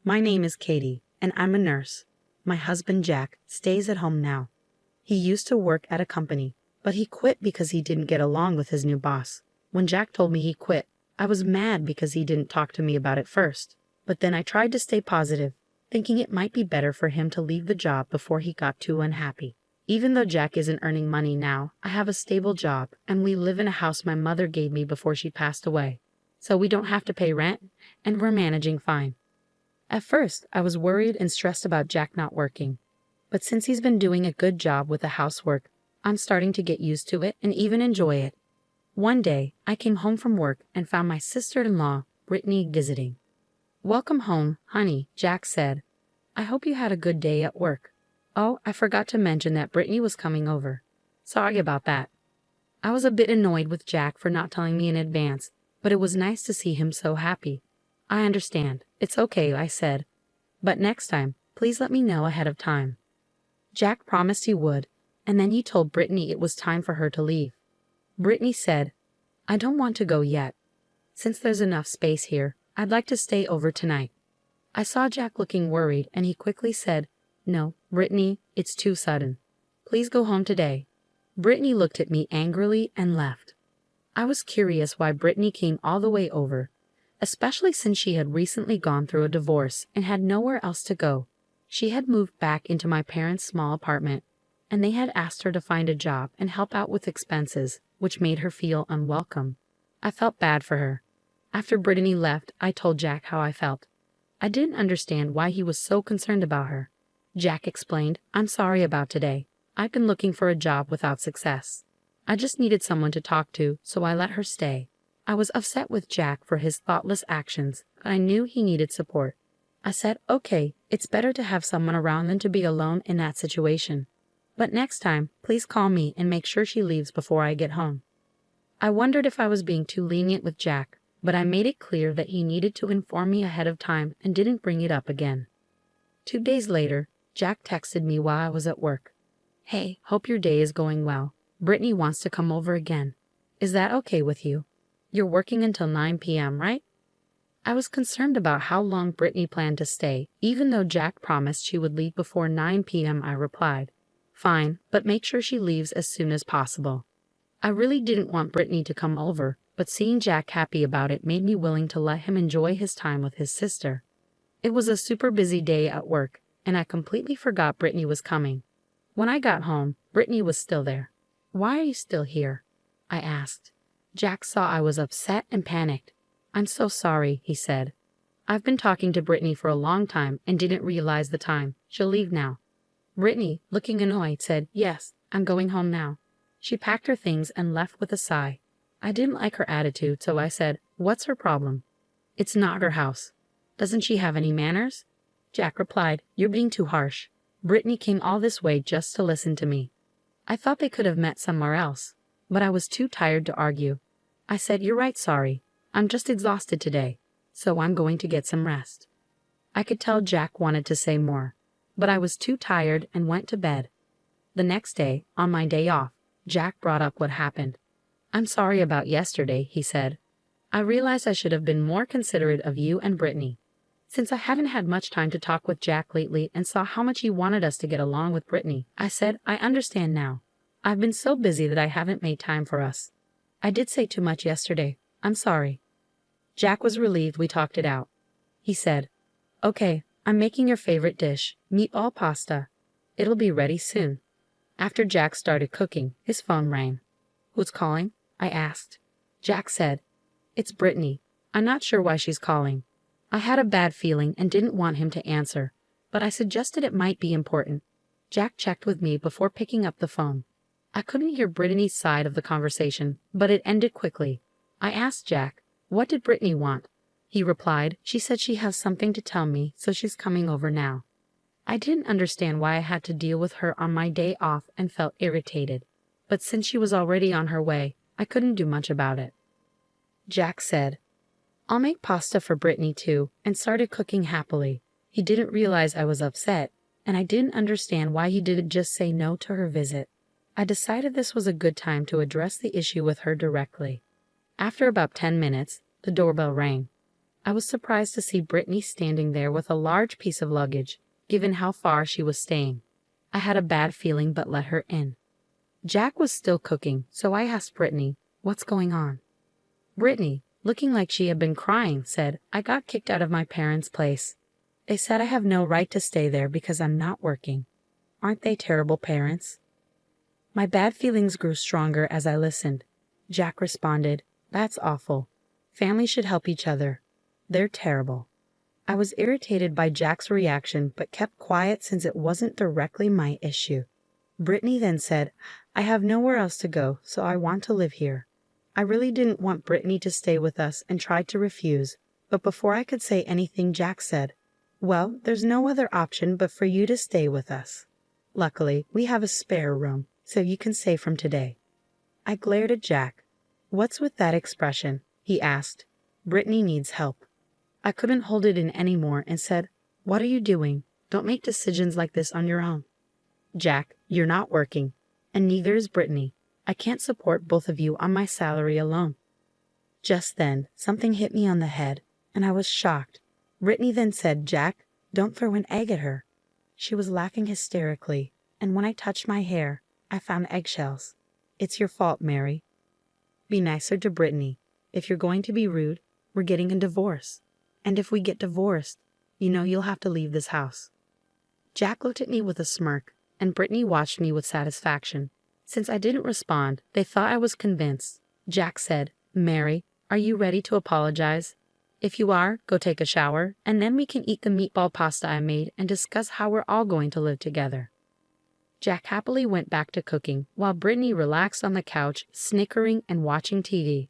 My name is Katie, and I'm a nurse. My husband Jack stays at home now. He used to work at a company, but he quit because he didn't get along with his new boss. When Jack told me he quit, I was mad because he didn't talk to me about it first. But then I tried to stay positive, thinking it might be better for him to leave the job before he got too unhappy. Even though Jack isn't earning money now, I have a stable job, and we live in a house my mother gave me before she passed away. So we don't have to pay rent, and we're managing fine. At first, I was worried and stressed about Jack not working. But since he's been doing a good job with the housework, I'm starting to get used to it and even enjoy it. One day, I came home from work and found my sister-in-law, Brittany, visiting. "Welcome home, honey," Jack said. "I hope you had a good day at work. Oh, I forgot to mention that Brittany was coming over. Sorry about that." I was a bit annoyed with Jack for not telling me in advance, but it was nice to see him so happy. "I understand. It's okay," I said. "But next time, please let me know ahead of time." Jack promised he would, and then he told Brittany it was time for her to leave. Brittany said, "I don't want to go yet. Since there's enough space here, I'd like to stay over tonight." I saw Jack looking worried, and he quickly said, "No, Brittany, it's too sudden. Please go home today." Brittany looked at me angrily and left. I was curious why Brittany came all the way over, especially since she had recently gone through a divorce and had nowhere else to go. She had moved back into my parents' small apartment, and they had asked her to find a job and help out with expenses, which made her feel unwelcome. I felt bad for her. After Brittany left, I told Jack how I felt. I didn't understand why he was so concerned about her. Jack explained, "I'm sorry about today. I've been looking for a job without success. I just needed someone to talk to, so I let her stay." I was upset with Jack for his thoughtless actions, but I knew he needed support. I said, "Okay, it's better to have someone around than to be alone in that situation. But next time, please call me and make sure she leaves before I get home." I wondered if I was being too lenient with Jack, but I made it clear that he needed to inform me ahead of time and didn't bring it up again. 2 days later, Jack texted me while I was at work. "Hey, hope your day is going well. Brittany wants to come over again. Is that okay with you? You're working until 9 p.m., right?" I was concerned about how long Brittany planned to stay. Even though Jack promised she would leave before 9 p.m., I replied, "Fine, but make sure she leaves as soon as possible." I really didn't want Brittany to come over, but seeing Jack happy about it made me willing to let him enjoy his time with his sister. It was a super busy day at work, and I completely forgot Brittany was coming. When I got home, Brittany was still there. "Why are you still here?" I asked. Jack saw I was upset and panicked. "I'm so sorry," he said. "I've been talking to Brittany for a long time and didn't realize the time. She'll leave now." Brittany, looking annoyed, said, "Yes, I'm going home now." She packed her things and left with a sigh. I didn't like her attitude, so I said, "What's her problem?" "It's not her house. Doesn't she have any manners?" Jack replied, "You're being too harsh. Brittany came all this way just to listen to me." I thought they could have met somewhere else, but I was too tired to argue. I said, "You're right, sorry. I'm just exhausted today, so I'm going to get some rest." I could tell Jack wanted to say more, but I was too tired and went to bed. The next day, on my day off, Jack brought up what happened. "I'm sorry about yesterday," he said. "I realized I should have been more considerate of you and Brittany." Since I haven't had much time to talk with Jack lately and saw how much he wanted us to get along with Brittany, I said, "I understand now. I've been so busy that I haven't made time for us. I did say too much yesterday. I'm sorry." Jack was relieved we talked it out. He said, "Okay, I'm making your favorite dish, meatball pasta. It'll be ready soon." After Jack started cooking, his phone rang. "Who's calling?" I asked. Jack said, "It's Brittany. I'm not sure why she's calling." I had a bad feeling and didn't want him to answer, but I suggested it might be important. Jack checked with me before picking up the phone. I couldn't hear Brittany's side of the conversation, but it ended quickly. I asked Jack, "What did Brittany want?" He replied, "She said she has something to tell me, so she's coming over now." I didn't understand why I had to deal with her on my day off and felt irritated, but since she was already on her way, I couldn't do much about it. Jack said, "I'll make pasta for Brittany too," and started cooking happily. He didn't realize I was upset, and I didn't understand why he didn't just say no to her visit. I decided this was a good time to address the issue with her directly. After about 10 minutes, the doorbell rang. I was surprised to see Brittany standing there with a large piece of luggage, given how far she was staying. I had a bad feeling but let her in. Jack was still cooking, so I asked Brittany, "What's going on?" Brittany, looking like she had been crying, said, "I got kicked out of my parents' place. They said I have no right to stay there because I'm not working. Aren't they terrible parents?" My bad feelings grew stronger as I listened. Jack responded, "That's awful. Families should help each other. They're terrible." I was irritated by Jack's reaction but kept quiet since it wasn't directly my issue. Brittany then said, "I have nowhere else to go, so I want to live here." I really didn't want Brittany to stay with us and tried to refuse, but before I could say anything, Jack said, "Well, there's no other option but for you to stay with us. Luckily, we have a spare room, so you can stay from today." I glared at Jack. "What's with that expression?" he asked. "Brittany needs help." I couldn't hold it in anymore and said, "What are you doing? Don't make decisions like this on your own." "Jack, you're not working, and neither is Brittany. I can't support both of you on my salary alone." Just then, something hit me on the head, and I was shocked. Brittany then said, "Jack, don't throw an egg at her." She was laughing hysterically, and when I touched my hair, I found eggshells. "It's your fault, Mary. Be nicer to Brittany. If you're going to be rude, we're getting a divorce. And if we get divorced, you'll have to leave this house." Jack looked at me with a smirk, and Brittany watched me with satisfaction. Since I didn't respond, they thought I was convinced. Jack said, "Mary, are you ready to apologize? If you are, go take a shower, and then we can eat the meatball pasta I made and discuss how we're all going to live together." Jack happily went back to cooking, while Brittany relaxed on the couch, snickering and watching TV.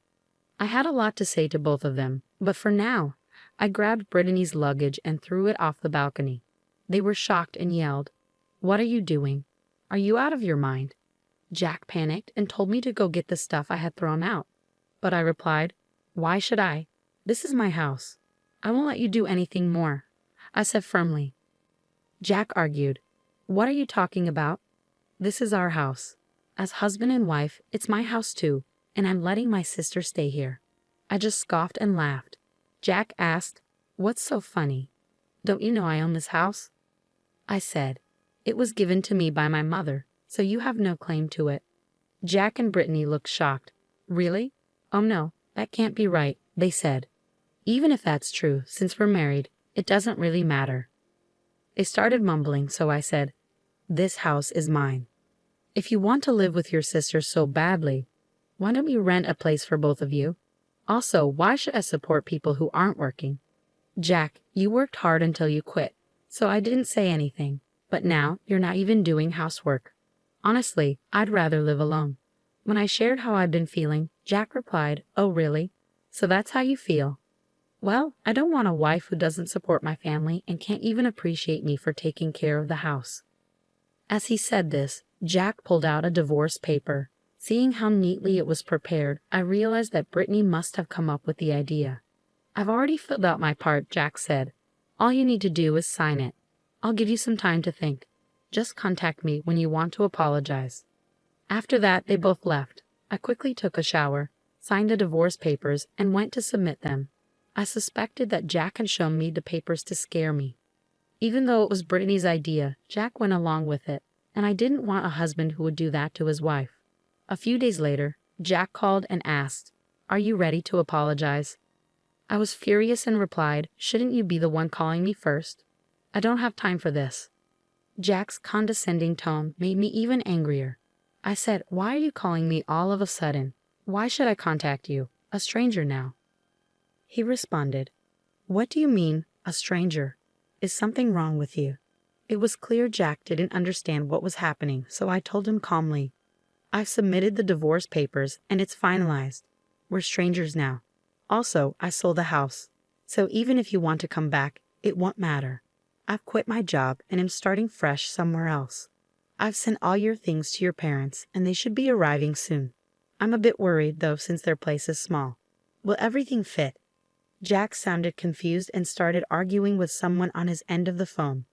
I had a lot to say to both of them, but for now, I grabbed Brittany's luggage and threw it off the balcony. They were shocked and yelled, "What are you doing? Are you out of your mind?" Jack panicked and told me to go get the stuff I had thrown out. But I replied, "Why should I? This is my house. I won't let you do anything more," I said firmly. Jack argued, "What are you talking about? This is our house. As husband and wife, it's my house too, and I'm letting my sister stay here." I just scoffed and laughed. Jack asked, "What's so funny? Don't you know I own this house?" I said, "It was given to me by my mother, so you have no claim to it." Jack and Brittany looked shocked. "Really? Oh no, that can't be right," they said. "Even if that's true, since we're married, it doesn't really matter." They started mumbling, so I said, "This house is mine. If you want to live with your sister so badly, why don't you rent a place for both of you? Also, why should I support people who aren't working? Jack, you worked hard until you quit, so I didn't say anything, but now you're not even doing housework. Honestly, I'd rather live alone." When I shared how I'd been feeling, Jack replied, "Oh really? So that's how you feel? Well, I don't want a wife who doesn't support my family and can't even appreciate me for taking care of the house." As he said this, Jack pulled out a divorce paper. Seeing how neatly it was prepared, I realized that Brittany must have come up with the idea. "I've already filled out my part," Jack said. "All you need to do is sign it. I'll give you some time to think. Just contact me when you want to apologize." After that, they both left. I quickly took a shower, signed the divorce papers, and went to submit them. I suspected that Jack had shown me the papers to scare me. Even though it was Brittany's idea, Jack went along with it, and I didn't want a husband who would do that to his wife. A few days later, Jack called and asked, "Are you ready to apologize?" I was furious and replied, "Shouldn't you be the one calling me first? I don't have time for this." Jack's condescending tone made me even angrier. I said, "Why are you calling me all of a sudden? Why should I contact you, a stranger now?" He responded, "What do you mean, a stranger? Is something wrong with you?" It was clear Jack didn't understand what was happening, so I told him calmly, "I've submitted the divorce papers and it's finalized. We're strangers now. Also, I sold the house, so even if you want to come back, it won't matter. I've quit my job and am starting fresh somewhere else. I've sent all your things to your parents and they should be arriving soon. I'm a bit worried though since their place is small. Will everything fit?" Jack sounded confused and started arguing with someone on his end of the phone.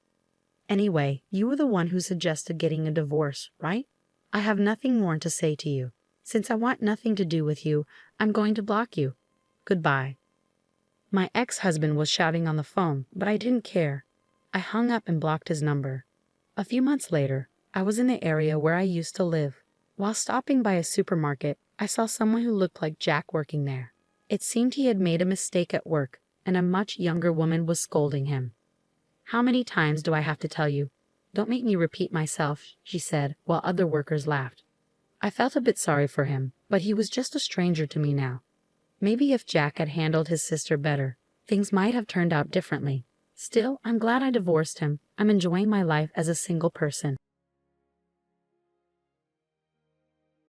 "Anyway, you were the one who suggested getting a divorce, right? I have nothing more to say to you. Since I want nothing to do with you, I'm going to block you. Goodbye." My ex-husband was shouting on the phone, but I didn't care. I hung up and blocked his number. A few months later, I was in the area where I used to live. While stopping by a supermarket, I saw someone who looked like Jack working there. It seemed he had made a mistake at work, and a much younger woman was scolding him. "How many times do I have to tell you? Don't make me repeat myself," she said, while other workers laughed. I felt a bit sorry for him, but he was just a stranger to me now. Maybe if Jack had handled his sister better, things might have turned out differently. Still, I'm glad I divorced him. I'm enjoying my life as a single person.